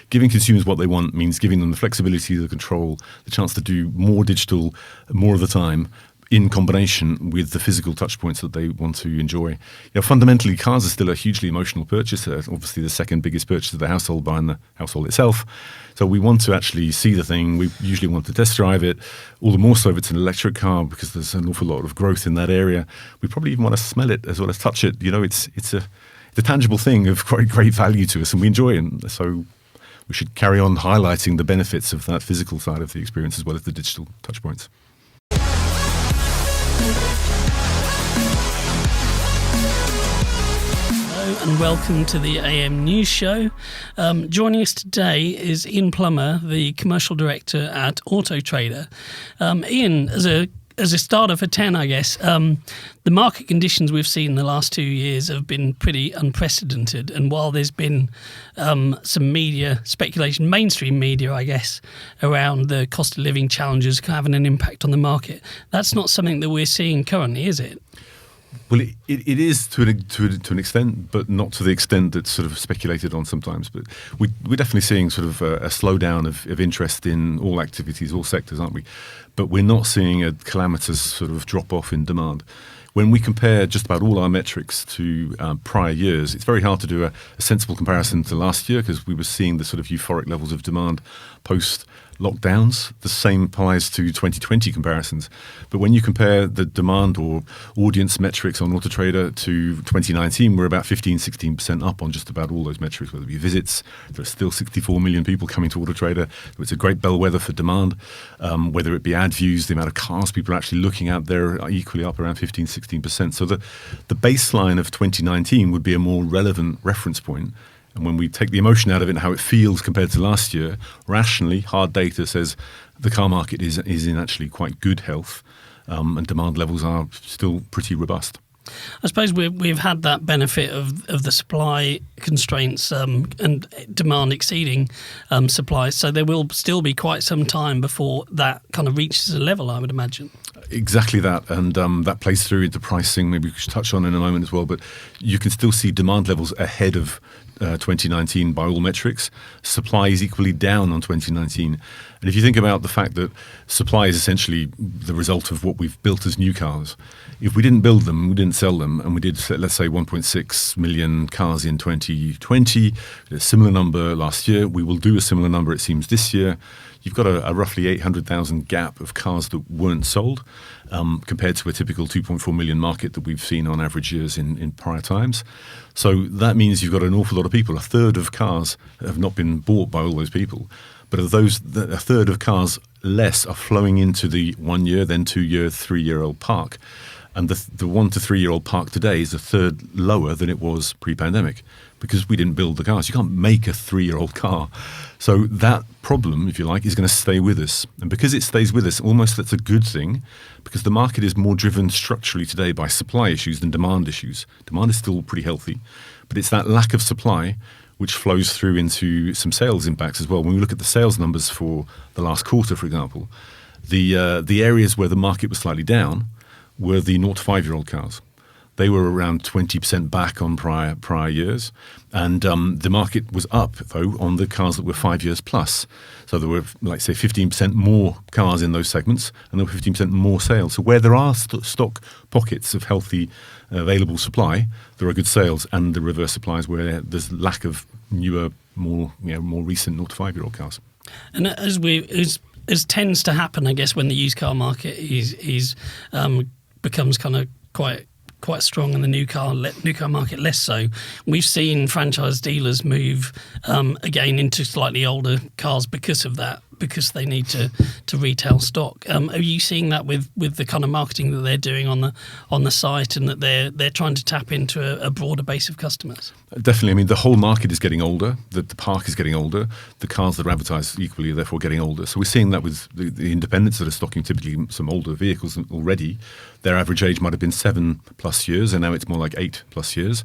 Giving consumers what they want means giving them the flexibility, the control, the chance to do more digital more of the time, in combination with the physical touch points that they want to enjoy. Fundamentally, cars are still a hugely emotional purchase. Obviously, the second biggest purchase of the household behind the household itself. So we want to actually see the thing. We usually want to test drive it, all the more so if it's an electric car, because there's an awful lot of growth in that area. We probably even want to smell it as well as touch it. It's a tangible thing of great value to us, and we enjoy it. And so we should carry on highlighting the benefits of that physical side of the experience as well as the digital touch points. Hello and welcome to the AM News Show. Joining us today is Ian Plummer, the Commercial Director at Auto Trader. Ian, as a starter for 10, I guess, the market conditions we've seen in the last 2 years have been pretty unprecedented. And while there's been some media speculation, mainstream media, I guess, around the cost of living challenges having an impact on the market, that's not something that we're seeing currently, is it? Well, it is to an extent, but not to the extent that's sort of speculated on sometimes. But we're definitely seeing sort of a slowdown of interest in all activities, all sectors, aren't we? But we're not seeing a calamitous sort of drop off in demand. When we compare just about all our metrics to prior years, it's very hard to do a sensible comparison to last year because we were seeing the sort of euphoric levels of demand post lockdowns. The same applies to 2020 comparisons. But when you compare the demand or audience metrics on Auto Trader to 2019, we're about 15-16% up on just about all those metrics, whether it be visits. There are still 64 million people coming to Auto Trader. It's a great bellwether for demand. Whether it be ad views, the amount of cars people are actually looking at, they're equally up around 15-16%. So the baseline of 2019 would be a more relevant reference point. And when we take the emotion out of it and how it feels compared to last year, rationally, hard data says the car market is in actually quite good health, and demand levels are still pretty robust. I suppose we've had that benefit of the supply constraints and demand exceeding supply, so there will still be quite some time before that kind of reaches a level, I would imagine. Exactly that, and that plays through into pricing. Maybe we should touch on in a moment as well, but you can still see demand levels ahead of 2019 by all metrics. Supply is equally down on 2019. And if you think about the fact that supply is essentially the result of what we've built as new cars, if we didn't build them, we didn't sell them, and we did, let's say, 1.6 million cars in 2020, a similar number last year, we will do a similar number, it seems, this year. You've got a roughly 800,000 gap of cars that weren't sold compared to a typical 2.4 million market that we've seen on average years in prior times. So that means you've got an awful lot of people. A third of cars have not been bought by all those people. But of those, a third of cars less are flowing into the 1 year, then 2 year, 3 year old park. And the 1 to 3 year old park today is a third lower than it was pre-pandemic because we didn't build the cars. You can't make a 3 year old car. So that problem, if you like, is going to stay with us. And because it stays with us, almost that's a good thing because the market is more driven structurally today by supply issues than demand issues. Demand is still pretty healthy, but it's that lack of supply which flows through into some sales impacts as well. When we look at the sales numbers for the last quarter, for example, the areas where the market was slightly down were the 0 to 5 year old cars. They were around 20% back on prior years. And the market was up, though, on the cars that were 5 years plus. So there were, like, say, 15% more cars in those segments, and there were 15% more sales. So where there are stock pockets of healthy available supply, there are good sales, and the reverse supplies where there's lack of newer, more recent 0 to 5 year old cars. And as tends to happen, I guess, when the used car market becomes kind of quite strong and the new car market less so. We've seen franchise dealers move again into slightly older cars because of that, because they need to retail stock. Are you seeing that with the kind of marketing that they're doing on the site, and that they're trying to tap into a broader base of customers? Definitely. I mean, the whole market is getting older. The park is getting older. The cars that are advertised equally are therefore getting older. So we're seeing that with the independents that are stocking typically some older vehicles already. Their average age might have been 7+ years, and now it's more like 8+ years.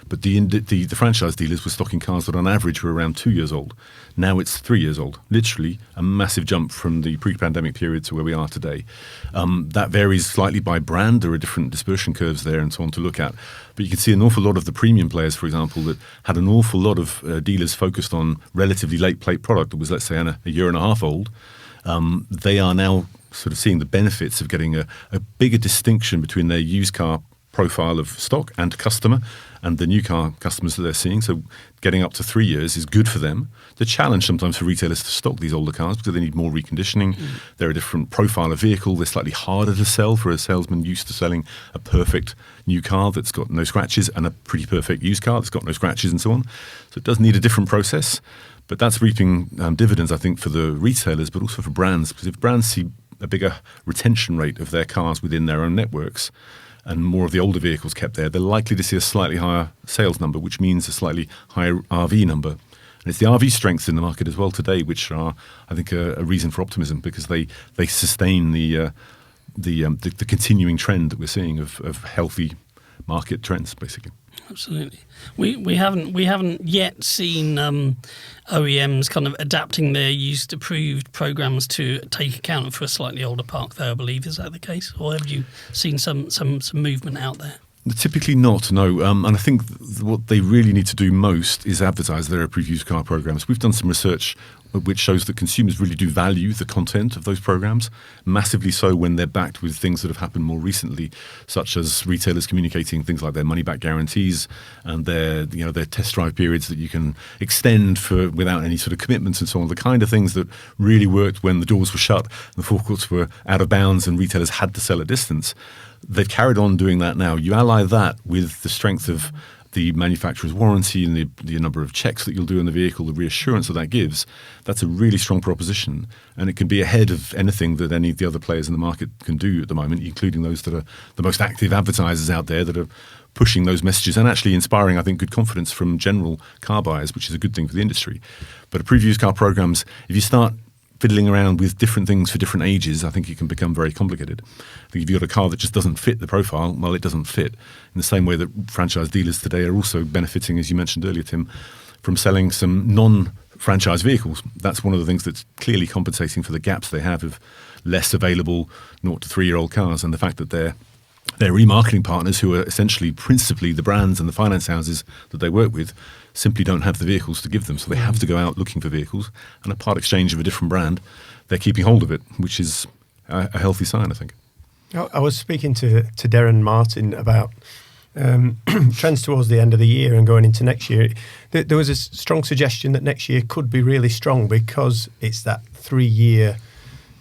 But the franchise dealers were stocking cars that on average were around 2 years old. Now it's 3 years old. Literally a massive jump from the pre-pandemic period to where we are today. That varies slightly by brand. There are different dispersion curves there and so on to look at. But you can see an awful lot of the premium players, for example, that had an awful lot of dealers focused on relatively late plate product that was, let's say, a year and a half old. They are now sort of seeing the benefits of getting a bigger distinction between their used car profile of stock and customer and the new car customers that they're seeing. So getting up to 3 years is good for them. The challenge sometimes for retailers to stock these older cars because they need more reconditioning. They're a different profile of vehicle. They're slightly harder to sell for a salesman used to selling a perfect new car that's got no scratches and a pretty perfect used car that's got no scratches and so on. So it does need a different process. But that's reaping dividends, I think, for the retailers, but also for brands. Because if brands see a bigger retention rate of their cars within their own networks and more of the older vehicles kept there, they're likely to see a slightly higher sales number, which means a slightly higher RV number. And it's the RV strengths in the market as well today, which are, I think, a reason for optimism because they sustain the continuing trend that we're seeing of healthy market trends, basically. Absolutely. We haven't yet seen OEMs kind of adapting their used approved programs to take account for a slightly older park, though, I believe. Is that the case? Or have you seen some movement out there? Typically not, no. And I think what they really need to do most is advertise their approved used car programs. We've done some research which shows that consumers really do value the content of those programs, massively so when they're backed with things that have happened more recently, such as retailers communicating things like their money-back guarantees and their test drive periods that you can extend for without any sort of commitments and so on. The kind of things that really worked when the doors were shut, the forecourts were out of bounds, and retailers had to sell at distance. They've carried on doing that now. You ally that with the strength of the manufacturer's warranty and the number of checks that you'll do in the vehicle, the reassurance that gives, that's a really strong proposition. And it can be ahead of anything that any of the other players in the market can do at the moment, including those that are the most active advertisers out there that are pushing those messages and actually inspiring, I think, good confidence from general car buyers, which is a good thing for the industry. But approved used car programs, if you start fiddling around with different things for different ages, I think it can become very complicated. I think if you've got a car that just doesn't fit the profile, well, it doesn't fit. In the same way that franchise dealers today are also benefiting, as you mentioned earlier, Tim, from selling some non-franchise vehicles. That's one of the things that's clearly compensating for the gaps they have of less available 0 to 3 year old cars and the fact that they're remarketing partners who are essentially principally the brands and the finance houses that they work with simply don't have the vehicles to give them. So they have to go out looking for vehicles, and a part exchange of a different brand, they're keeping hold of it, which is a healthy sign, I think. I was speaking to Darren Martin about trends towards the end of the year and going into next year. There was a strong suggestion that next year could be really strong because it's that 3-year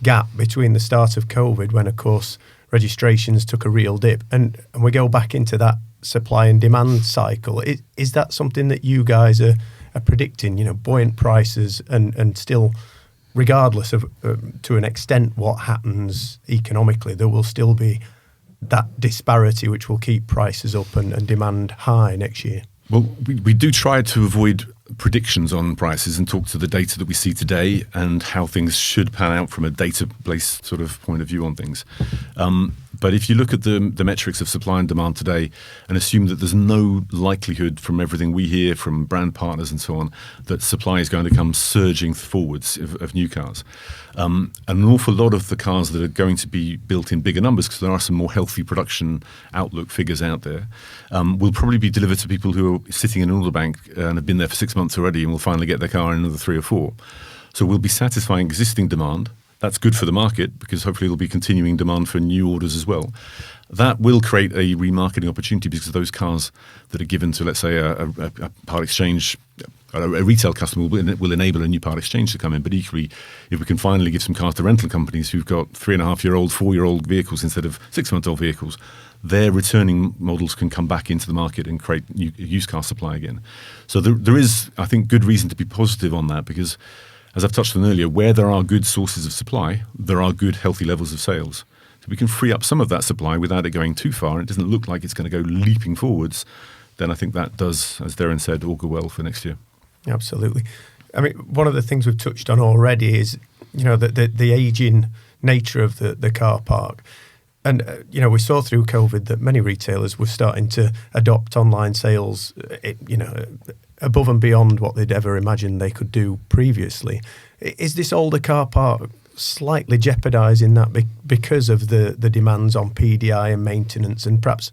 gap between the start of COVID when, of course, registrations took a real dip. And we go back into that supply and demand cycle. Is that something that you guys are predicting, buoyant prices and still, regardless of, to an extent, what happens economically, there will still be that disparity which will keep prices up and demand high next year? Well, we do try to avoid predictions on prices and talk to the data that we see today and how things should pan out from a data-based sort of point of view on things. But if you look at the metrics of supply and demand today and assume that there's no likelihood from everything we hear from brand partners and so on that supply is going to come surging forwards of new cars, and an awful lot of the cars that are going to be built in bigger numbers, because there are some more healthy production outlook figures out there, will probably be delivered to people who are sitting in an order bank and have been there for 6 months already and will finally get their car in another 3 or 4. So we'll be satisfying existing demand. That's good for the market because hopefully there'll be continuing demand for new orders as well. That will create a remarketing opportunity because those cars that are given to, let's say, a part exchange, a retail customer will enable a new part exchange to come in. But equally, if we can finally give some cars to rental companies who've got 3.5-year-old, 4-year-old vehicles instead of 6-month-old vehicles, their returning models can come back into the market and create new used car supply again. So there is, I think, good reason to be positive on that because, as I've touched on earlier, where there are good sources of supply, there are good, healthy levels of sales. So we can free up some of that supply without it going too far. It doesn't look like it's going to go leaping forwards. Then I think that does, as Darren said, augur well for next year. Absolutely. I mean, one of the things we've touched on already is, the aging nature of the car park. we saw through COVID that many retailers were starting to adopt online sales, above and beyond what they'd ever imagined they could do previously. Is this older car park slightly jeopardising that because of the demands on PDI and maintenance, and perhaps,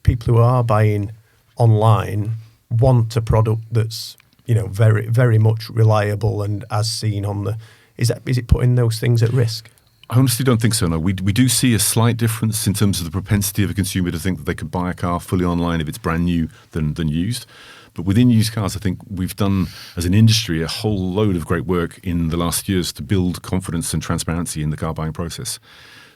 people who are buying online want a product that's, very, very much reliable and as seen on the... Is it putting those things at risk? I honestly don't think so, no. We do see a slight difference in terms of the propensity of a consumer to think that they could buy a car fully online if it's brand new than used. But within used cars, I think we've done, as an industry, a whole load of great work in the last years to build confidence and transparency in the car buying process.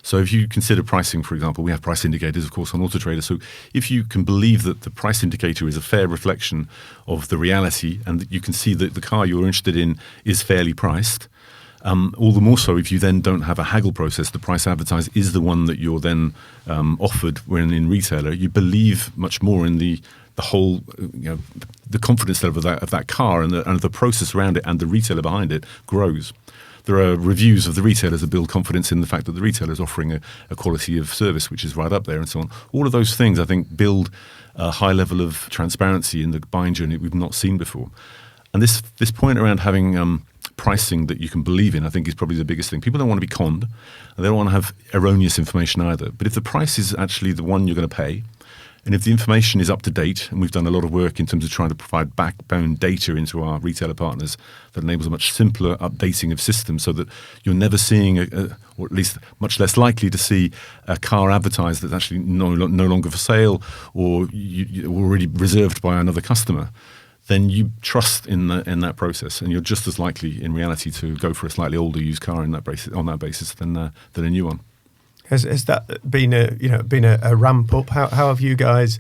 So if you consider pricing, for example, we have price indicators, of course, on Auto Trader. So if you can believe that the price indicator is a fair reflection of the reality and that you can see that the car you're interested in is fairly priced, all the more so if you then don't have a haggle process, the price advertised is the one that you're then offered when in retailer, you believe much more in the whole, the confidence level of that car and the process around it, and the retailer behind it grows. There are reviews of the retailers that build confidence in the fact that the retailer is offering a quality of service which is right up there and so on. All of those things, I think, build a high level of transparency in the buying journey we've not seen before. And this point around having pricing that you can believe in, I think, is probably the biggest thing. People don't want to be conned, and they don't want to have erroneous information either. But if the price is actually the one you're going to pay, and if the information is up to date, and we've done a lot of work in terms of trying to provide backbone data into our retailer partners that enables a much simpler updating of systems so that you're never seeing, or at least much less likely to see a car advertised that's actually no longer for sale or already reserved by another customer, then you trust in that process, and you're just as likely in reality to go for a slightly older used car on that basis than a new one. Has that been a ramp up? How have you guys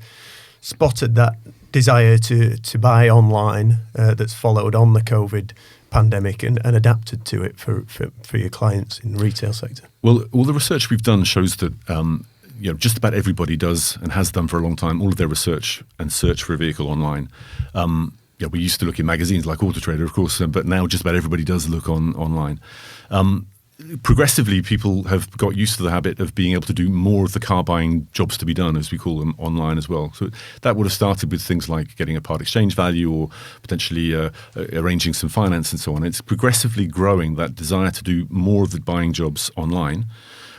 spotted that desire to buy online that's followed on the COVID pandemic and adapted to it for your clients in the retail sector? Well, all the research we've done shows that just about everybody does and has done for a long time all of their research and search for a vehicle online. We used to look in magazines like Auto Trader, of course, but now just about everybody does look online. Progressively, people have got used to the habit of being able to do more of the car buying jobs to be done, as we call them, online as well. So that would have started with things like getting a part exchange value or potentially arranging some finance and so on. It's progressively growing, that desire to do more of the buying jobs online.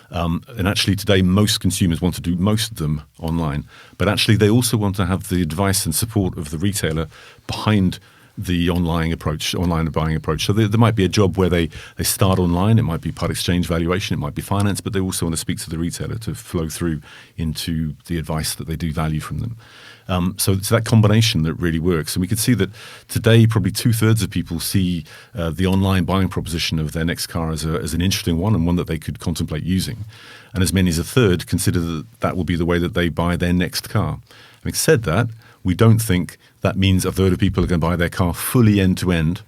And actually today, most consumers want to do most of them online. But actually, they also want to have the advice and support of the retailer behind the online buying approach. So there might be a job where they start online. It might be part exchange valuation. It might be finance. But they also want to speak to the retailer to flow through into the advice that they do value from them. So it's that combination that really works. And we can see that today probably 2/3 of people see the online buying proposition of their next car as an interesting one and one that they could contemplate using. And as many as 1/3 consider that will be the way that they buy their next car. Having said that, we don't think that means 1/3 of people are going to buy their car fully end-to-end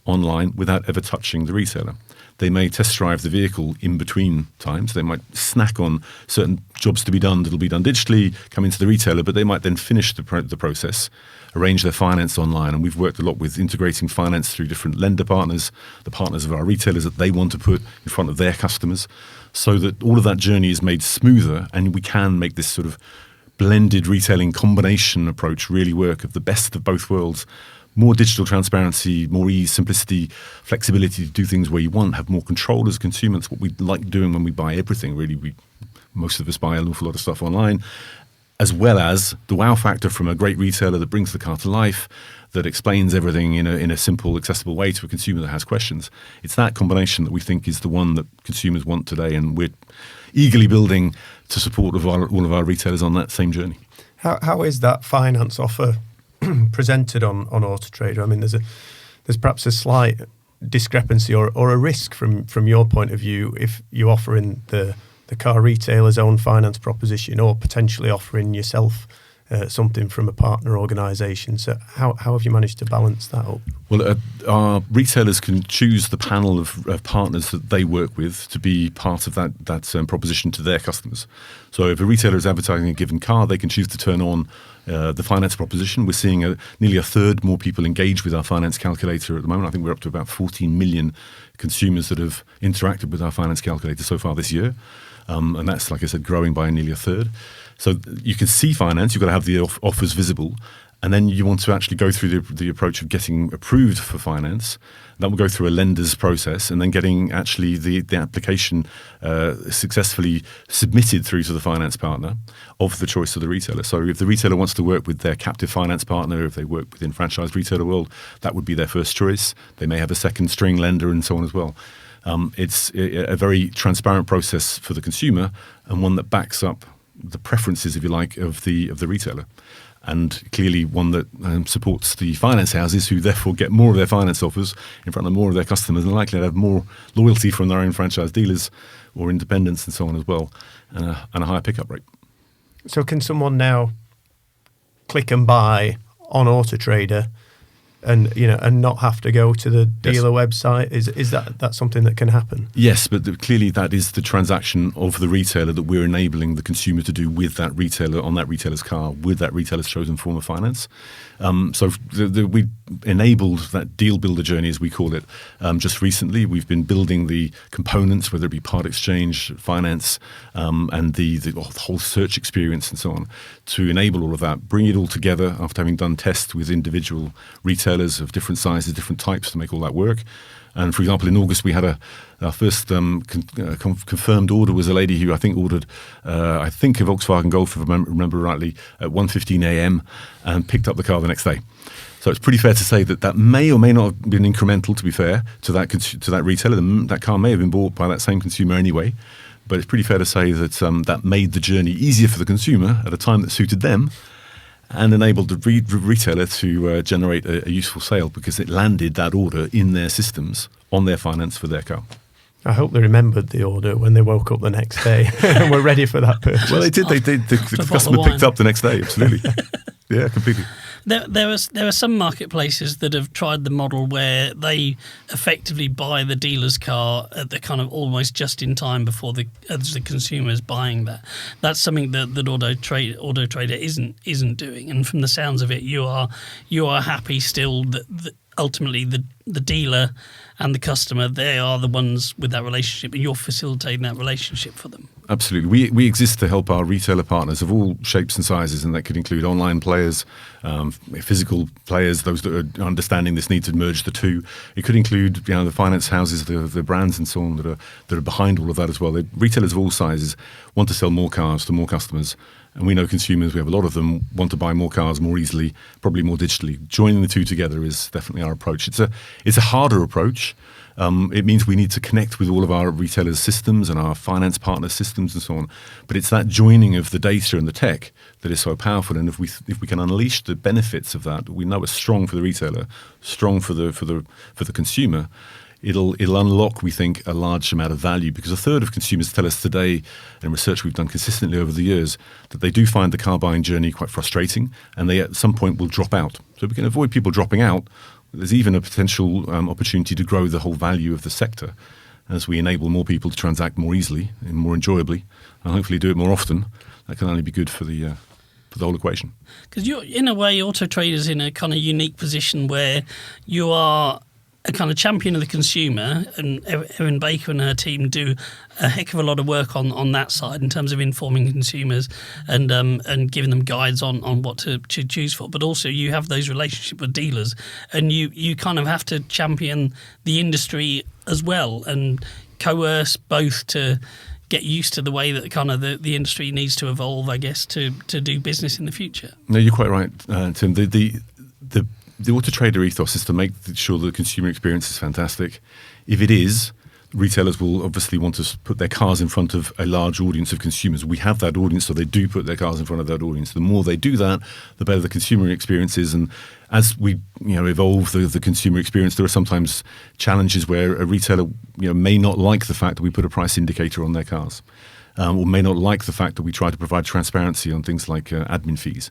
online without ever touching the retailer. They may test drive the vehicle in between times. They might snack on certain jobs to be done that'll be done digitally, come into the retailer, but they might then finish the process, arrange their finance online. And we've worked a lot with integrating finance through different lender partners, the partners of our retailers that they want to put in front of their customers, so that all of that journey is made smoother, and we can make this sort of blended retailing combination approach really work, of the best of both worlds. More digital transparency, more ease, simplicity, flexibility to do things where you want, have more control as consumers. What we like doing when we buy everything, really, most of us buy an awful lot of stuff online, as well as the wow factor from a great retailer that brings the car to life, that explains everything in a simple, accessible way to a consumer that has questions. It's that combination that we think is the one that consumers want today, and we're eagerly building to support all of our retailers on that same journey. How is that finance offer presented on Auto Trader? I mean, there's perhaps a slight discrepancy or a risk from your point of view if you offer in the car retailer's own finance proposition, or potentially offering yourself something from a partner organisation. So how have you managed to balance that up? Well, our retailers can choose the panel of partners that they work with to be part of that proposition to their customers. So if a retailer is advertising a given car, they can choose to turn on the finance proposition. We're seeing nearly a third more people engage with our finance calculator at the moment. I think we're up to about 14 million consumers that have interacted with our finance calculator so far this year. And that's, like I said, growing by nearly a third. So you can see finance, you've got to have the offers visible, and then you want to actually go through the approach of getting approved for finance. That will go through a lender's process, and then getting actually the application successfully submitted through to the finance partner of the choice of the retailer. So if the retailer wants to work with their captive finance partner, if they work within franchised retailer world, that would be their first choice. They may have a second string lender and so on as well. It's a very transparent process for the consumer, and one that backs up the preferences, if you like, of the retailer, and clearly one that supports the finance houses, who therefore get more of their finance offers in front of more of their customers, and likely to have more loyalty from their own franchise dealers or independents and so on as well, and a higher pickup rate. So can someone now click and buy on Auto Trader and not have to go to the dealer website? Is that something that can happen? Yes, but clearly that is the transaction of the retailer that we're enabling the consumer to do with that retailer on that retailer's car, with that retailer's chosen form of finance. So we enabled that deal builder journey, as we call it, just recently. We've been building the components, whether it be part exchange, finance, and the whole search experience and so on, to enable all of that, bring it all together after having done tests with individual retailers of different sizes, different types, to make all that work. And for example, in August, we had our first confirmed order was a lady who I think ordered, a Volkswagen Golf, if I remember rightly, at 1:15 a.m. and picked up the car the next day. So it's pretty fair to say that may or may not have been incremental, to be fair, to that retailer. That car may have been bought by that same consumer anyway. But it's pretty fair to say that that made the journey easier for the consumer at a time that suited them, and enabled the retailer to generate a useful sale, because it landed that order in their systems on their finance for their car. I hope they remembered the order when they woke up the next day and were ready for that purchase. Well, they did. The customer picked up the next day. Absolutely. Yeah, completely. There are some marketplaces that have tried the model where they effectively buy the dealer's car at the kind of almost just in time before the consumer is buying that. That's something that Auto Trader isn't doing. And from the sounds of it, you are happy still that ultimately the dealer and the customer, they are the ones with that relationship, and you're facilitating that relationship for them. Absolutely. We exist to help our retailer partners of all shapes and sizes, and that could include online players, physical players, those that are understanding this need to merge the two. It could include the finance houses, the brands and so on that are behind all of that as well. Retailers of all sizes want to sell more cars to more customers. And we know consumers, we have a lot of them, want to buy more cars more easily, probably more digitally. Joining the two together is definitely our approach. It's a harder approach. It means we need to connect with all of our retailers' systems and our finance partner systems and so on. But it's that joining of the data and the tech that is so powerful. And if we can unleash the benefits of that, we know it's strong for the retailer, strong for the consumer. It'll unlock, we think, a large amount of value, because a third of consumers tell us today, in research we've done consistently over the years, that they do find the car buying journey quite frustrating, and they at some point will drop out. So if we can avoid people dropping out, there's even a potential opportunity to grow the whole value of the sector as we enable more people to transact more easily and more enjoyably, and hopefully do it more often. That can only be good for the whole equation. Because you're, in a way, Auto Trader's in a kind of unique position where you are a kind of champion of the consumer, and Erin Baker and her team do a heck of a lot of work on that side in terms of informing consumers and giving them guides on what to choose for. But also you have those relationships with dealers, and you kind of have to champion the industry as well and coerce both to get used to the way that kind of the industry needs to evolve, I guess, to do business in the future. No, you're quite right, Tim. The Auto Trader ethos is to make sure the consumer experience is fantastic. If it is, retailers will obviously want to put their cars in front of a large audience of consumers. We have that audience, so they do put their cars in front of that audience. The more they do that, the better the consumer experience is. And as we evolve the consumer experience, there are sometimes challenges where a retailer may not like the fact that we put a price indicator on their cars. or may not like the fact that we try to provide transparency on things like admin fees.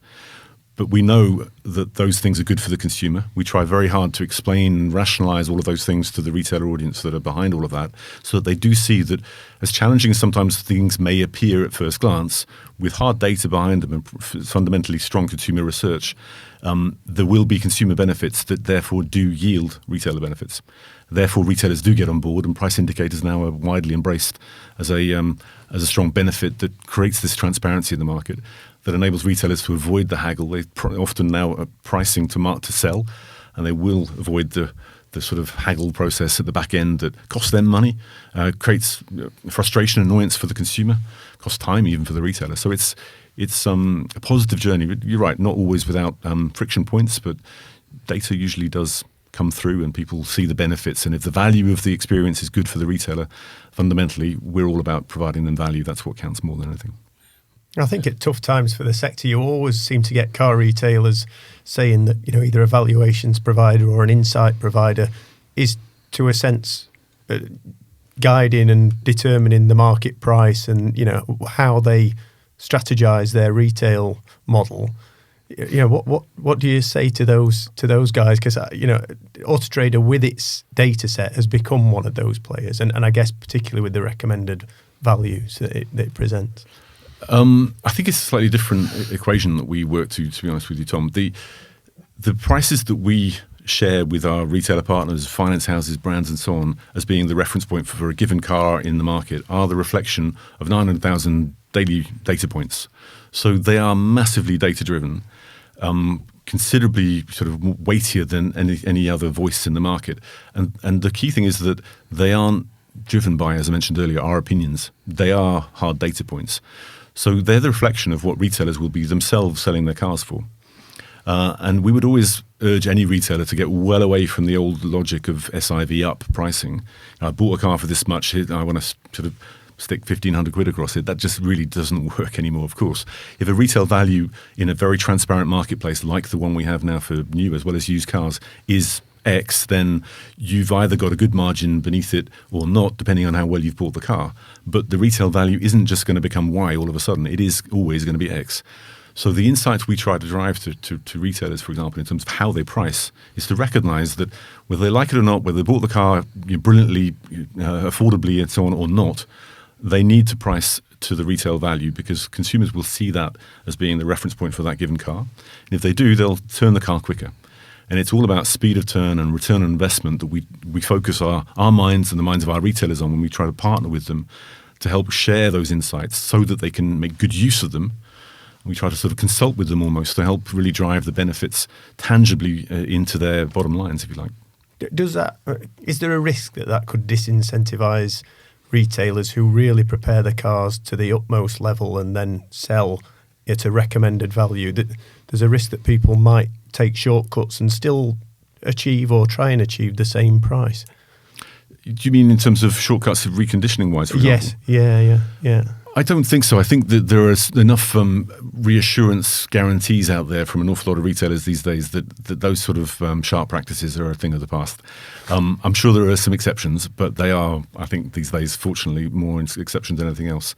But we know that those things are good for the consumer. We try very hard to explain and rationalize all of those things to the retailer audience that are behind all of that, so that they do see that, as challenging as sometimes things may appear at first glance, with hard data behind them and fundamentally strong consumer research, there will be consumer benefits that therefore do yield retailer benefits. Therefore, retailers do get on board, and price indicators now are widely embraced as a strong benefit that creates this transparency in the market that enables retailers to avoid the haggle. They often now are pricing to sell, and they will avoid the sort of haggle process at the back end that costs them money, creates frustration and annoyance for the consumer, costs time even for the retailer. So it's a positive journey. You're right, not always without friction points, but data usually does come through and people see the benefits. And if the value of the experience is good for the retailer, fundamentally, we're all about providing them value. That's what counts more than anything. I think at tough times for the sector, you always seem to get car retailers saying that, either a valuations provider or an insight provider is, to a sense, guiding and determining the market price and, how they strategize their retail model. What do you say to those guys? Because Auto Trader with its data set has become one of those players, and I guess particularly with the recommended values that it presents. I think it's a slightly different equation that we work to be honest with you, Tom. The prices that we share with our retailer partners, finance houses, brands and so on, as being the reference point for a given car in the market are the reflection of 900,000 daily data points. So they are massively data-driven, considerably sort of weightier than any other voice in the market. And the key thing is that they aren't driven by, as I mentioned earlier, our opinions. They are hard data points. So they're the reflection of what retailers will be themselves selling their cars for. And we would always urge any retailer to get well away from the old logic of SIV up pricing. I bought a car for this much, I want to sort of stick 1,500 quid across it. That just really doesn't work anymore, of course. If a retail value in a very transparent marketplace like the one we have now for new as well as used cars is X, then you've either got a good margin beneath it or not, depending on how well you've bought the car. But the retail value isn't just going to become Y all of a sudden. It is always going to be X. So the insights we try to drive to retailers, for example, in terms of how they price, is to recognize that whether they like it or not, whether they bought the car brilliantly, affordably and so on or not, they need to price to the retail value because consumers will see that as being the reference point for that given car. And if they do, they'll turn the car quicker. And it's all about speed of turn and return on investment that we focus our minds and the minds of our retailers on when we try to partner with them to help share those insights so that they can make good use of them. We try to sort of consult with them almost to help really drive the benefits tangibly into their bottom lines, if you like. Is there a risk that could disincentivize retailers who really prepare the cars to the utmost level and then sell at a recommended value? There's a risk that people might take shortcuts and still achieve or try and achieve the same price. Do you mean in terms of shortcuts of reconditioning wise, for example? Yes, yeah. I don't think so. I think that there are enough reassurance guarantees out there from an awful lot of retailers these days that those sort of sharp practices are a thing of the past. I'm sure there are some exceptions, but they are, I think, these days, fortunately, more exceptions than anything else.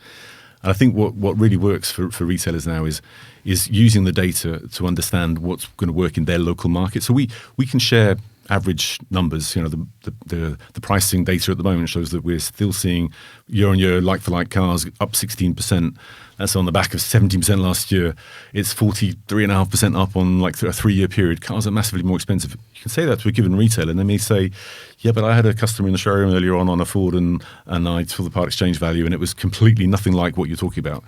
And I think what really works for retailers now is using the data to understand what's going to work in their local market. So we can share average numbers. The pricing data at the moment shows that we're still seeing year-on-year like-for-like cars up 16%. That's on the back of 17% last year. It's 43.5% up on like a 3-year period. Cars are massively more expensive. You can say that to a given retailer, and they may say, yeah, but I had a customer in the showroom earlier on a Ford, and I saw the part exchange value, and it was completely nothing like what you're talking about.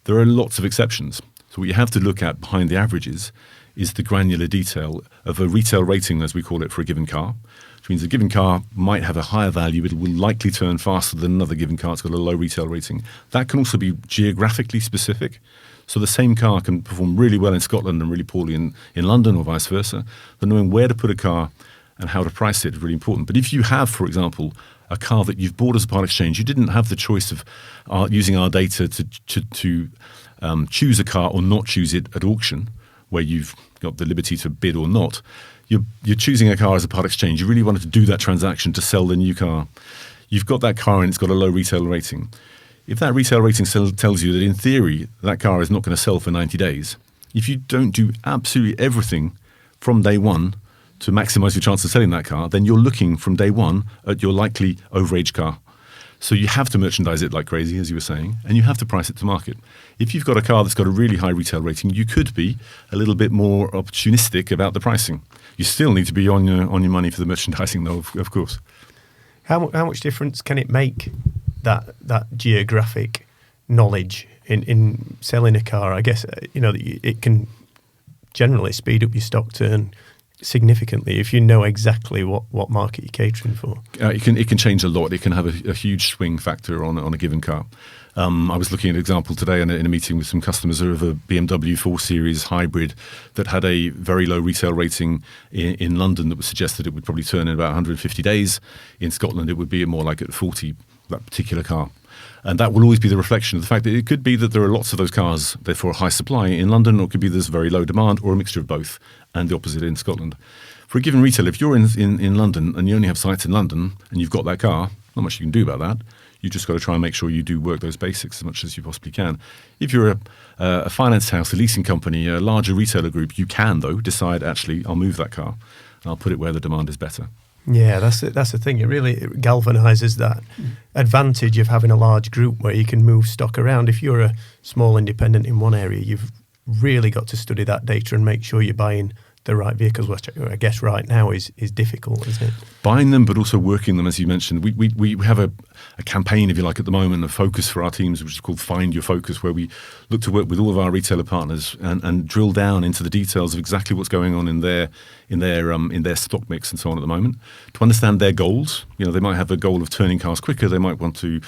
There are lots of exceptions. So what you have to look at behind the averages is the granular detail of a retail rating, as we call it, for a given car, which means a given car might have a higher value, but it will likely turn faster than another given car that's got a low retail rating. That can also be geographically specific. So the same car can perform really well in Scotland and really poorly in London or vice versa. But knowing where to put a car and how to price it is really important. But if you have, for example, a car that you've bought as a part exchange, you didn't have the choice of using our data to choose a car or not choose it at auction, where you've got the liberty to bid or not. You're choosing a car as a part exchange. You really wanted to do that transaction to sell the new car. You've got that car and it's got a low retail rating. if that retail rating tells you that in theory that car is not going to sell for 90 days, if you don't do absolutely everything from day one to maximize your chance of selling that car, then you're looking from day one at your likely overage car. So you have to merchandise it like crazy, as you were saying, and you have to price it to market. If you've got a car that's got a really high retail rating, you could be a little bit more opportunistic about the pricing. You still need to be on your money for the merchandising, though, of course. How much difference can it make, that geographic knowledge in selling a car? I guess it can generally speed up your stock turn significantly if you know exactly what market you're catering for. It can change a lot. It can have a huge swing factor on a given car. I was looking at an example today in a meeting with some customers of a BMW 4 Series hybrid that had a very low retail rating in London that would suggest that it would probably turn in about 150 days. In Scotland, it would be more like at 40, that particular car. And that will always be the reflection of the fact that it could be that there are lots of those cars, therefore a high supply in London, or it could be there's very low demand, or a mixture of both, and the opposite in Scotland. For a given retailer, if you're in London and you only have sites in London and you've got that car, not much you can do about that. You just got to try and make sure you do work those basics as much as you possibly can. If you're a finance house, a leasing company, a larger retailer group, you can, though, decide, actually, I'll move that car and I'll put it where the demand is better. Yeah, that's the thing. It really galvanises that advantage of having a large group where you can move stock around. If you're a small independent in one area, you've really got to study that data and make sure you're buying the right vehicles, which I guess right now is difficult, isn't it? Buying them, but also working them, as you mentioned. We have a campaign, if you like, at the moment, a focus for our teams, which is called Find Your Focus, where we look to work with all of our retailer partners and drill down into the details of exactly what's going on in their stock mix and so on at the moment, to understand their goals. They might have a goal of turning cars quicker. They might want to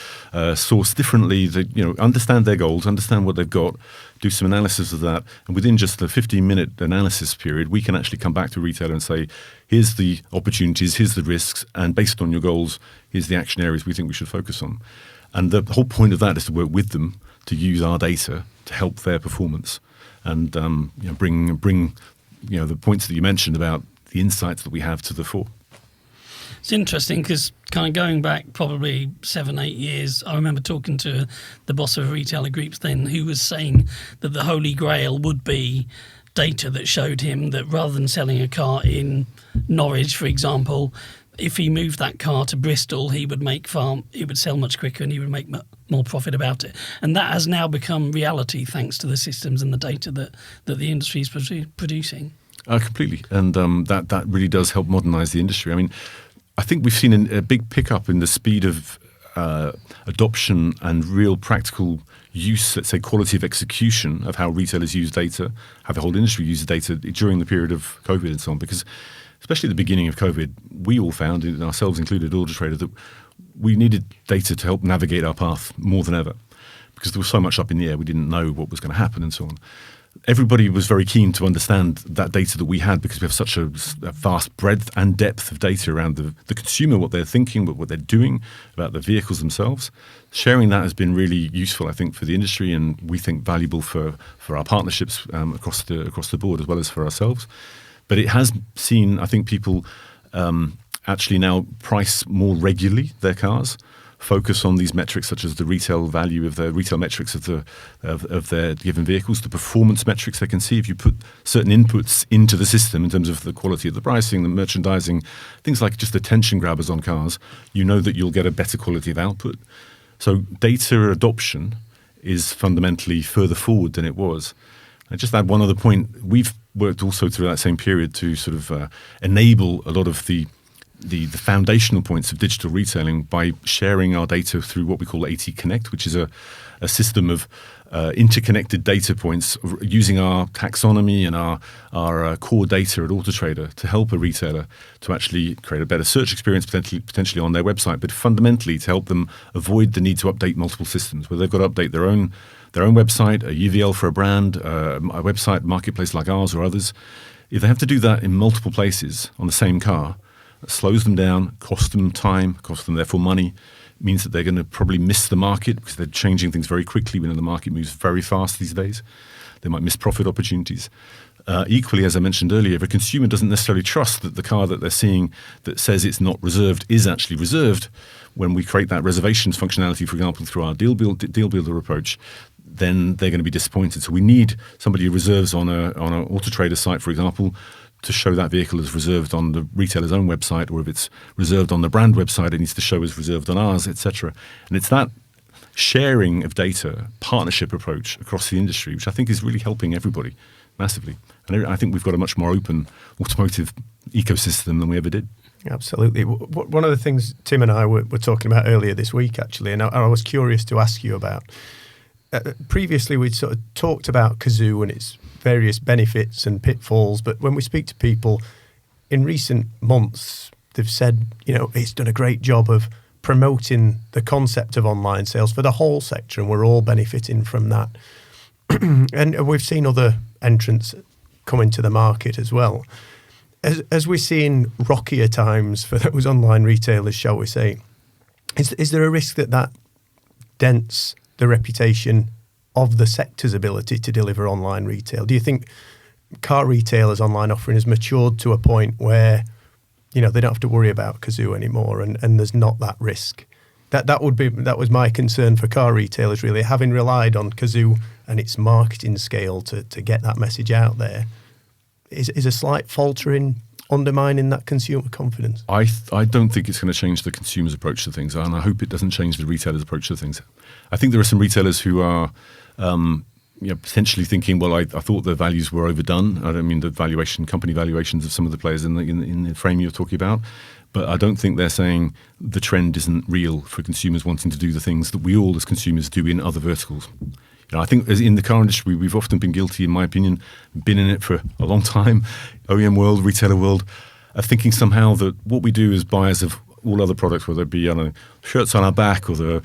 source differently. Understand their goals, understand what they've got, do some analysis of that, and within just the 15-minute analysis period, we can actually come back to a retailer and say, here's the opportunities, here's the risks, and based on your goals, here's the action areas we think we should focus on. And the whole point of that is to work with them, to use our data to help their performance, and bring the points that you mentioned about the insights that we have to the fore. It's interesting because kind of going back probably 7-8 years, I remember talking to the boss of a retailer group then who was saying that the holy grail would be data that showed him that rather than selling a car in Norwich, for example, if he moved that car to Bristol, he would sell much quicker and he would make more profit about it. And that has now become reality thanks to the systems and the data that the industry is producing. Completely. And that really does help modernise the industry. I mean, I think we've seen a big pickup in the speed of adoption and real practical use, let's say quality of execution of how retailers use data, how the whole industry uses data during the period of COVID and so on. Because especially at the beginning of COVID, we all found, ourselves included, Auto Trader, that we needed data to help navigate our path more than ever. Because there was so much up in the air, we didn't know what was going to happen and so on. Everybody was very keen to understand that data that we had because we have such a vast breadth and depth of data around the consumer, what they're thinking, what they're doing, about the vehicles themselves. Sharing that has been really useful, I think, for the industry, and we think valuable for our partnerships across the board as well as for ourselves. But it has seen, I think, people actually now price more regularly their cars, focus on these metrics such as the retail value of the retail metrics of their given vehicles, the performance metrics they can see. If you put certain inputs into the system in terms of the quality of the pricing, the merchandising, things like just attention grabbers on cars, you know that you'll get a better quality of output. So data adoption is fundamentally further forward than it was. I just add one other point. We've worked also through that same period to sort of enable a lot of the foundational points of digital retailing by sharing our data through what we call AT Connect, which is a system of interconnected data points using our taxonomy and our core data at Auto Trader to help a retailer to actually create a better search experience potentially on their website, but fundamentally to help them avoid the need to update multiple systems where they've got to update their own website, a UVL for a brand, a website, marketplace like ours or others. If they have to do that in multiple places on the same car, it slows them down, costs them time, costs them therefore money, means that they're going to probably miss the market because they're changing things very quickly. We know the market moves very fast these days. They might miss profit opportunities. Equally, as I mentioned earlier, if a consumer doesn't necessarily trust that the car that they're seeing that says it's not reserved is actually reserved, when we create that reservations functionality, for example, through our deal builder approach, then they're going to be disappointed. So we need somebody who reserves on an Auto Trader site, for example, to show that vehicle as reserved on the retailer's own website, or if it's reserved on the brand website, it needs to show as reserved on ours, etc. And it's that sharing of data, partnership approach across the industry, which I think is really helping everybody massively. And I think we've got a much more open automotive ecosystem than we ever did. Absolutely. One of the things Tim and I were talking about earlier this week, actually, and I was curious to ask you about. Previously, we'd sort of talked about Cazoo and its various benefits and pitfalls, but when we speak to people in recent months, they've said, it's done a great job of promoting the concept of online sales for the whole sector, and we're all benefiting from that. And we've seen other entrants come into the market as well. As we're seeing rockier times for those online retailers, shall we say, is there a risk that dents the reputation of the sector's ability to deliver online retail? Do you think car retailers' online offering has matured to a point where, they don't have to worry about Cazoo anymore, and there's not that risk? That was my concern for car retailers, really, having relied on Cazoo and its marketing scale to get that message out there. Is a slight faltering undermining that consumer confidence? I don't think it's going to change the consumer's approach to things, and I hope it doesn't change the retailer's approach to things. I think there are some retailers who are potentially thinking, well, I thought the values were overdone. I don't mean the company valuations of some of the players in the frame you're talking about, but I don't think they're saying the trend isn't real for consumers wanting to do the things that we all as consumers do in other verticals. I think as in the car industry, we've often been guilty, in my opinion, been in it for a long time, OEM world, retailer world, of thinking somehow that what we do as buyers of all other products, whether it be shirts on our back or the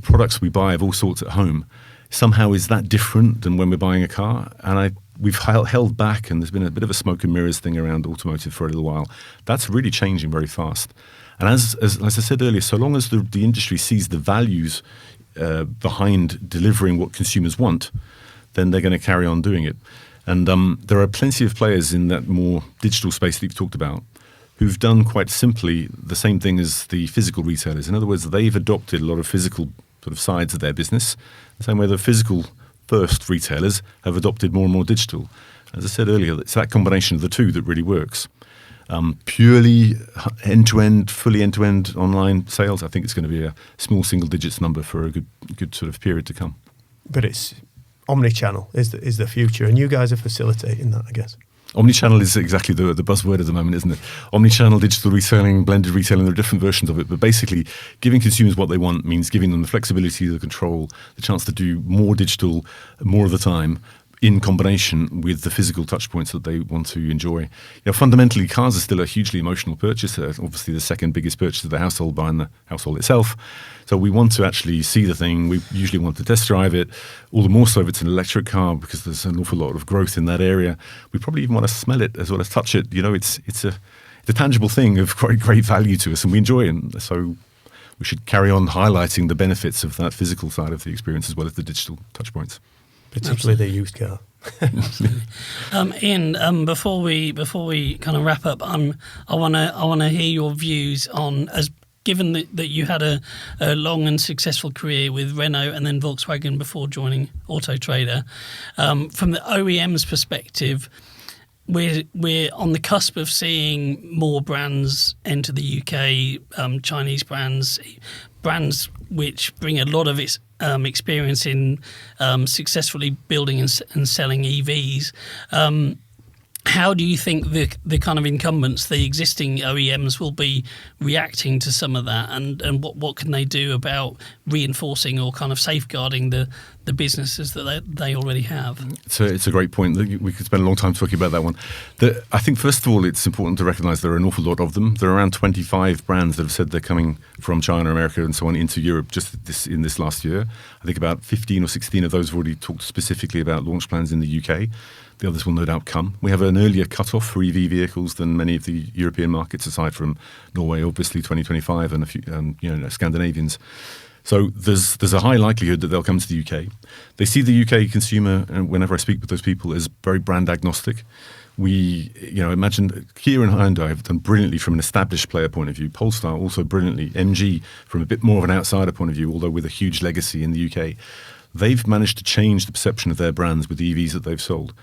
products we buy of all sorts at home, somehow is that different than when we're buying a car. And we've held back, and there's been a bit of a smoke and mirrors thing around automotive for a little while. That's really changing very fast. And as I said earlier, so long as the industry sees the values behind delivering what consumers want, then they're going to carry on doing it. And there are plenty of players in that more digital space that you've talked about who've done quite simply the same thing as the physical retailers. In other words, they've adopted a lot of physical sort of sides of their business, the same way the physical first retailers have adopted more and more digital. As I said earlier, it's that combination of the two that really works. Purely end-to-end, fully end-to-end online sales, I think it's going to be a small single digits number for a good sort of period to come. But it's Omnichannel is the future, and you guys are facilitating that, I guess. Omnichannel is exactly the buzzword at the moment, isn't it? Omnichannel, digital retailing, blended retailing, there are different versions of it, but basically giving consumers what they want means giving them the flexibility, the control, the chance to do more digital more of the time, in combination with the physical touch points that they want to enjoy. Fundamentally, cars are still a hugely emotional purchase. Obviously, the second biggest purchase of the household behind the household itself. So we want to actually see the thing. We usually want to test drive it. All the more so if it's an electric car, because there's an awful lot of growth in that area. We probably even want to smell it as well as touch it. It's a tangible thing of great value to us, and we enjoy it. So we should carry on highlighting the benefits of that physical side of the experience as well as the digital touch points. Particularly the used car. Ian, before we kind of wrap up, I want to hear your views on, as given that you had a long and successful career with Renault and then Volkswagen before joining Auto Trader, from the OEM's perspective, we're on the cusp of seeing more brands enter the UK, Chinese brands which bring a lot of its experience in successfully building and selling EVs. How do you think the kind of incumbents, the existing OEMs, will be reacting to some of that, and what can they do about reinforcing or kind of safeguarding the businesses that they already have? It's a great point. We could spend a long time talking about that one. I think, first of all, it's important to recognise there are an awful lot of them. There are around 25 brands that have said they're coming from China, America and so on into Europe just in this last year. I think about 15 or 16 of those have already talked specifically about launch plans in the UK. The others will no doubt come. We have an earlier cut-off for EV vehicles than many of the European markets, aside from Norway, obviously 2025, and a few Scandinavians. So there's a high likelihood that they'll come to the UK. They see the UK consumer, and whenever I speak with those people, as very brand agnostic. We, imagine Kia and Hyundai have done brilliantly from an established player point of view. Polestar also brilliantly. MG from a bit more of an outsider point of view, although with a huge legacy in the UK. They've managed to change the perception of their brands with the EVs that they've sold.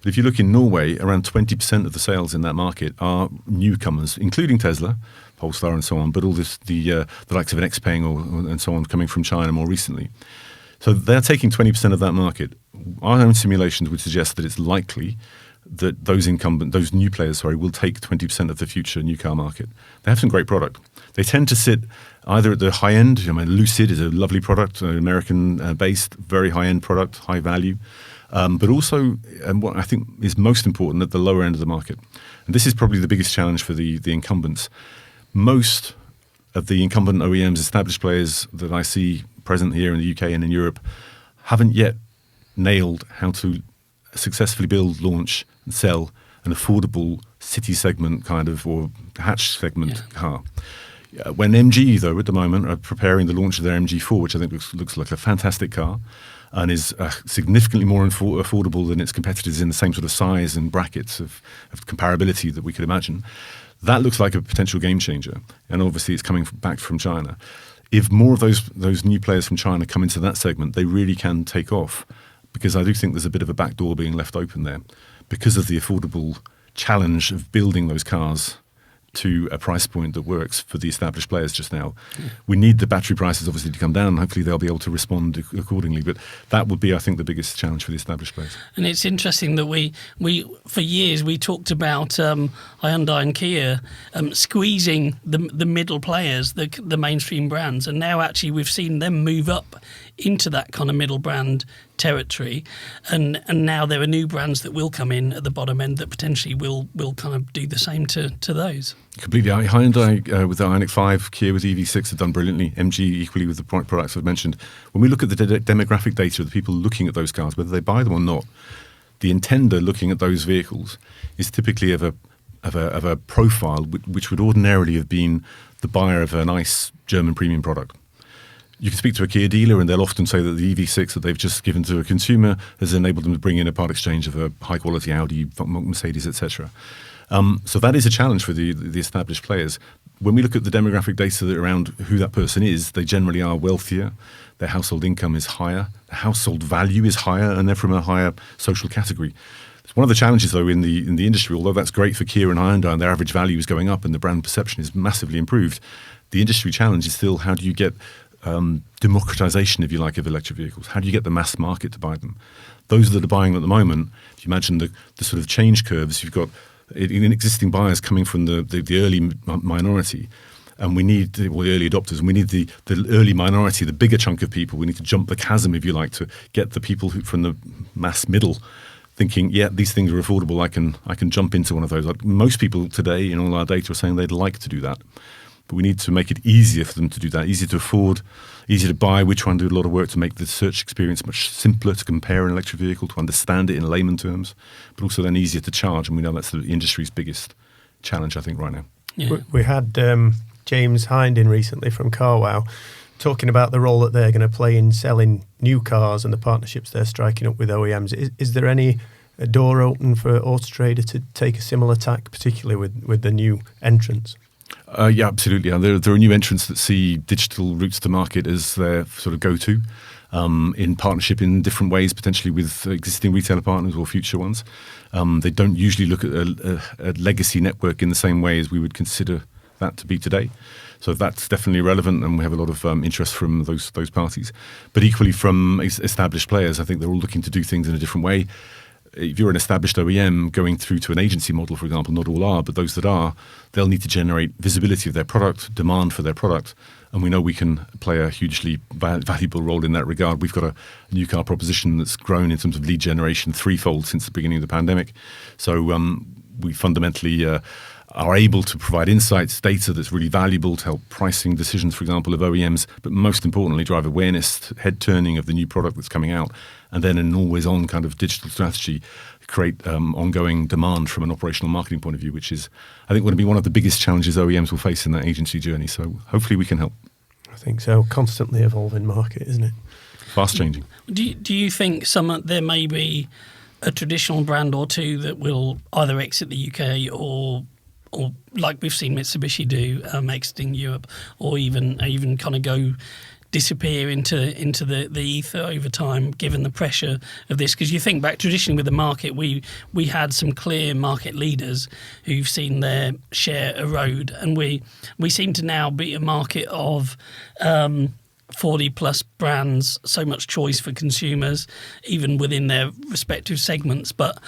But if you look in Norway, around 20% of the sales in that market are newcomers, including Tesla, Polestar and so on, but all this the likes of an XPeng and so on coming from China more recently. So they're taking 20% of that market. Our own simulations would suggest that it's likely that those new players, will take 20% of the future new car market. They have some great product. They tend to sit either at the high end. Lucid is a lovely product, an American-based, very high-end product, high value. But also, and what I think is most important, at the lower end of the market. And this is probably the biggest challenge for the incumbents. Most of the incumbent OEMs, established players that I see present here in the UK and in Europe, haven't yet nailed how to successfully build, launch, and sell an affordable city segment or hatch segment car. When MG, though, at the moment, are preparing the launch of their MG4, which I think looks like a fantastic car, and is significantly more affordable than its competitors in the same sort of size and brackets of comparability that we could imagine. That looks like a potential game changer, and obviously it's coming back from China. If more of those new players from China come into that segment, they really can take off, because I do think there's a bit of a back door being left open there because of the affordable challenge of building those cars to a price point that works for the established players just now. We need the battery prices obviously to come down, and hopefully they'll be able to respond accordingly. But that would be, I think, the biggest challenge for the established players. And it's interesting that we for years we talked about Hyundai and Kia squeezing the middle players, the mainstream brands, and now actually we've seen them move up into that kind of middle brand territory, and now there are new brands that will come in at the bottom end that potentially will kind of do the same to those. Completely. Hyundai with the Ioniq 5, Kia with EV6 have done brilliantly. MG equally with the products I've mentioned. When we look at the demographic data of the people looking at those cars, whether they buy them or not, the intender looking at those vehicles is typically of a profile which would ordinarily have been the buyer of a nice German premium product. You can speak to a Kia dealer and they'll often say that the EV6 that they've just given to a consumer has enabled them to bring in a part exchange of a high-quality Audi, Mercedes, etc. So that is a challenge for the established players. When we look at the demographic data around who that person is, they generally are wealthier, their household income is higher, their household value is higher, and they're from a higher social category. One of the challenges, though, in the industry, although that's great for Kia and Hyundai and their average value is going up and the brand perception is massively improved, the industry challenge is still how do you get democratization, if you like, of electric vehicles? How do you get the mass market to buy them? Those that are buying them at the moment, if you imagine the sort of change curves, you've got existing buyers coming from the early minority, and we need the early adopters, and we need the early minority, the bigger chunk of people. We need to jump the chasm, if you like, to get the people from the mass middle thinking, yeah, these things are affordable, I can jump into one of those. Like most people today in all our data are saying they'd like to do that. But we need to make it easier for them to do that, easier to afford, easier to buy. We're trying to do a lot of work to make the search experience much simpler to compare an electric vehicle, to understand it in layman terms, but also then easier to charge. And we know that's the industry's biggest challenge, I think, right now. Yeah. We had James Hind in recently from CarWow talking about the role that they're going to play in selling new cars and the partnerships they're striking up with OEMs. Is there any door open for Auto Trader to take a similar tack, particularly with the new entrants? Yeah, absolutely. And there are new entrants that see digital routes to market as their sort of go-to in partnership in different ways, potentially with existing retailer partners or future ones. They don't usually look at a legacy network in the same way as we would consider that to be today. So that's definitely relevant, and we have a lot of interest from those parties. But equally from established players, I think they're all looking to do things in a different way. If you're an established OEM going through to an agency model, for example, not all are, but those that are, they'll need to generate visibility of their product, demand for their product, and we know we can play a hugely valuable role in that regard. We've got a new car proposition that's grown in terms of lead generation threefold since the beginning of the pandemic. So we fundamentally are able to provide insights, data that's really valuable to help pricing decisions, for example, of OEMs, but most importantly, drive awareness, head turning of the new product that's coming out, and then an always-on kind of digital strategy, create ongoing demand from an operational marketing point of view, which is, I think, going to be one of the biggest challenges OEMs will face in that agency journey. So hopefully we can help. I think so. Constantly evolving market, isn't it? Fast changing. Do you think there may be a traditional brand or two that will either exit the UK or like we've seen Mitsubishi do, exiting Europe, or even kind of disappear into the ether over time, given the pressure of this? Because you think back traditionally with the market, we had some clear market leaders who've seen their share erode, and we seem to now be a market of 40 plus brands, so much choice for consumers, even within their respective segments. But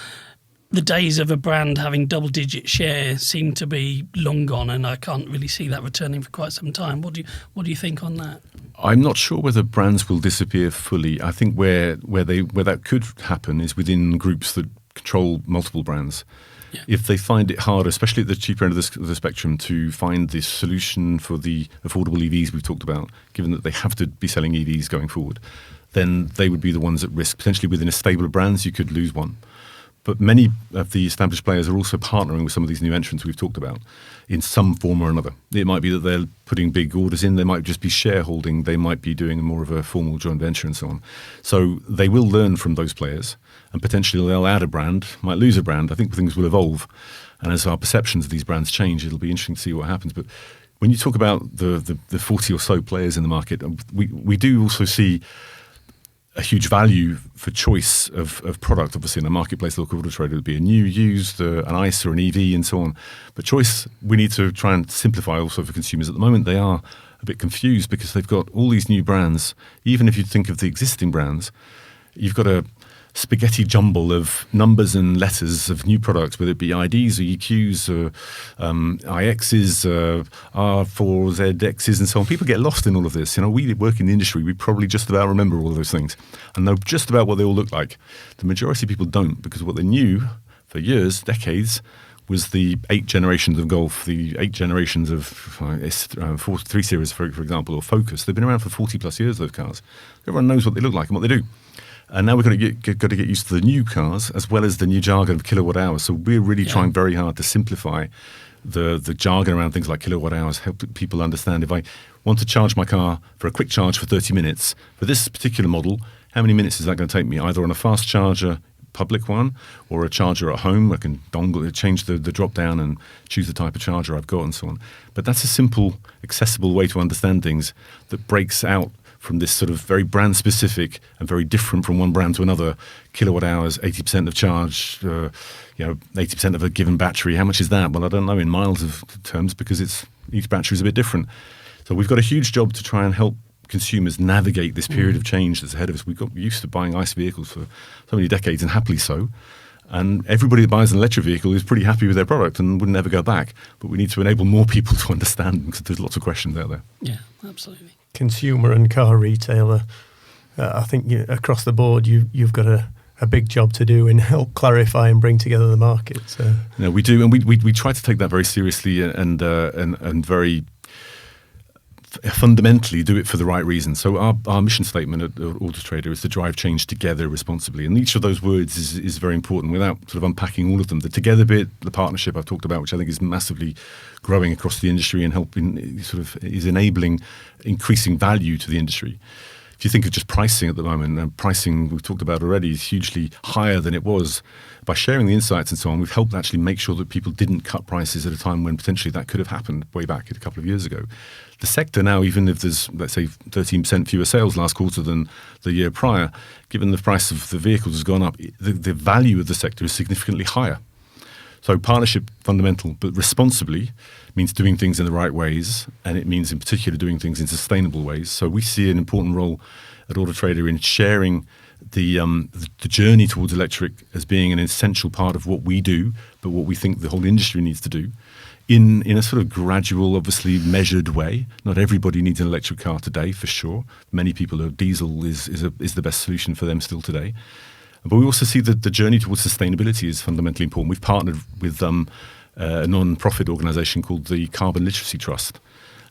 the days of a brand having double-digit share seem to be long gone, and I can't really see that returning for quite some time. What do you think on that? I'm not sure whether brands will disappear fully. I think where that could happen is within groups that control multiple brands. Yeah. If they find it hard, especially at the cheaper end of the spectrum, to find this solution for the affordable EVs we've talked about, given that they have to be selling EVs going forward, then they would be the ones at risk. Potentially within a stable of brands, you could lose one. But many of the established players are also partnering with some of these new entrants we've talked about in some form or another. It might be that they're putting big orders in, they might just be shareholding, they might be doing more of a formal joint venture and so on. So they will learn from those players, and potentially they'll add a brand, might lose a brand. I think things will evolve. And as our perceptions of these brands change, it'll be interesting to see what happens. But when you talk about the 40 or so players in the market, we do also see a huge value for choice of product. Obviously, in a marketplace, local auto trader would be a new, used, an ICE or an EV and so on. But choice, we need to try and simplify also for consumers. At the moment, they are a bit confused because they've got all these new brands. Even if you think of the existing brands, you've got a spaghetti jumble of numbers and letters of new products, whether it be IDs or EQs or IXs, R4, ZXs and so on. People get lost in all of this. You know, we work in the industry, we probably just about remember all of those things and know just about what they all look like. The majority of people don't, because what they knew for years, decades, was the 8 generations of Golf, the 8 generations of 3 Series, for example, or Focus. They've been around for 40 plus years, those cars. Everyone knows what they look like and what they do. And now we've got to get used to the new cars as well as the new jargon of kilowatt hours. So we're really trying very hard to simplify the jargon around things like kilowatt hours, help people understand if I want to charge my car for a quick charge for 30 minutes, for this particular model, how many minutes is that going to take me? Either on a fast charger, public one, or a charger at home. I can change the drop down and choose the type of charger I've got and so on. But that's a simple, accessible way to understand things that breaks out from this sort of very brand specific and very different from one brand to another. Kilowatt hours, 80% of charge, 80% of a given battery. How much is that? Well, I don't know in miles of terms, because each battery is a bit different. So we've got a huge job to try and help consumers navigate this period of change that's ahead of us. We've got used to buying ICE vehicles for so many decades, and happily so. And everybody that buys an electric vehicle is pretty happy with their product and would never go back. But we need to enable more people to understand, because there's lots of questions out there. Yeah, absolutely. Consumer and car retailer, I think across the board you've got a big job to do in help clarify and bring together the market. So. No, we do, and we try to take that very seriously and very fundamentally do it for the right reason. So our mission statement at Auto Trader is to drive change together responsibly, and each of those words is very important. Without sort of unpacking all of them, the together bit, the partnership I've talked about, which I think is massively growing across the industry and helping, sort of is enabling increasing value to the industry. If you think of just pricing at the moment, and pricing we've talked about already is hugely higher than it was. By sharing the insights and so on, we've helped actually make sure that people didn't cut prices at a time when potentially that could have happened way back a couple of years ago. The sector now, even if there's, let's say, 13% fewer sales last quarter than the year prior, given the price of the vehicles has gone up, the value of the sector is significantly higher. So partnership, fundamental, but responsibly means doing things in the right ways, and it means in particular doing things in sustainable ways. So we see an important role at Auto Trader in sharing the journey towards electric as being an essential part of what we do, but what we think the whole industry needs to do in a sort of gradual, obviously measured way. Not everybody needs an electric car today, for sure. Many people are diesel is the best solution for them still today. But we also see that the journey towards sustainability is fundamentally important. We've partnered with a non-profit organisation called the Carbon Literacy Trust,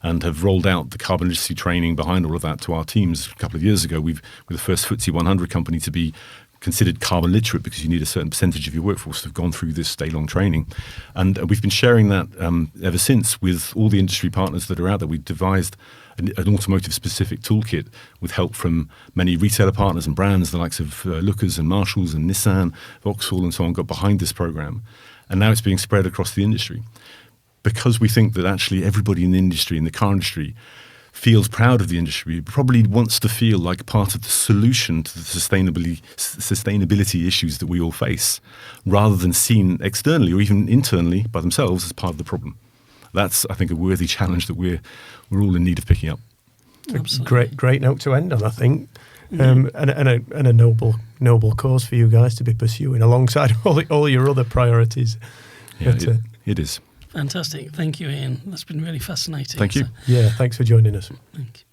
and have rolled out the carbon literacy training behind all of that to our teams a couple of years ago. We're the first FTSE 100 company to be considered carbon literate because you need a certain percentage of your workforce to have gone through this day-long training. And we've been sharing that ever since with all the industry partners that are out there. We've devised an automotive-specific toolkit with help from many retailer partners and brands, the likes of Lookers and Marshalls and Nissan, Vauxhall and so on, got behind this program. And now it's being spread across the industry. Because we think that actually everybody in the industry, in the car industry, feels proud of the industry, probably wants to feel like part of the solution to the sustainability issues that we all face, rather than seen externally or even internally by themselves as part of the problem. That's, I think, a worthy challenge that we're all in need of picking up. Absolutely. Great note to end on, I think, and a noble cause for you guys to be pursuing alongside all your other priorities. Yeah, it is. Fantastic. Thank you, Ian. That's been really fascinating. Thank you. Yeah, thanks for joining us. Thank you.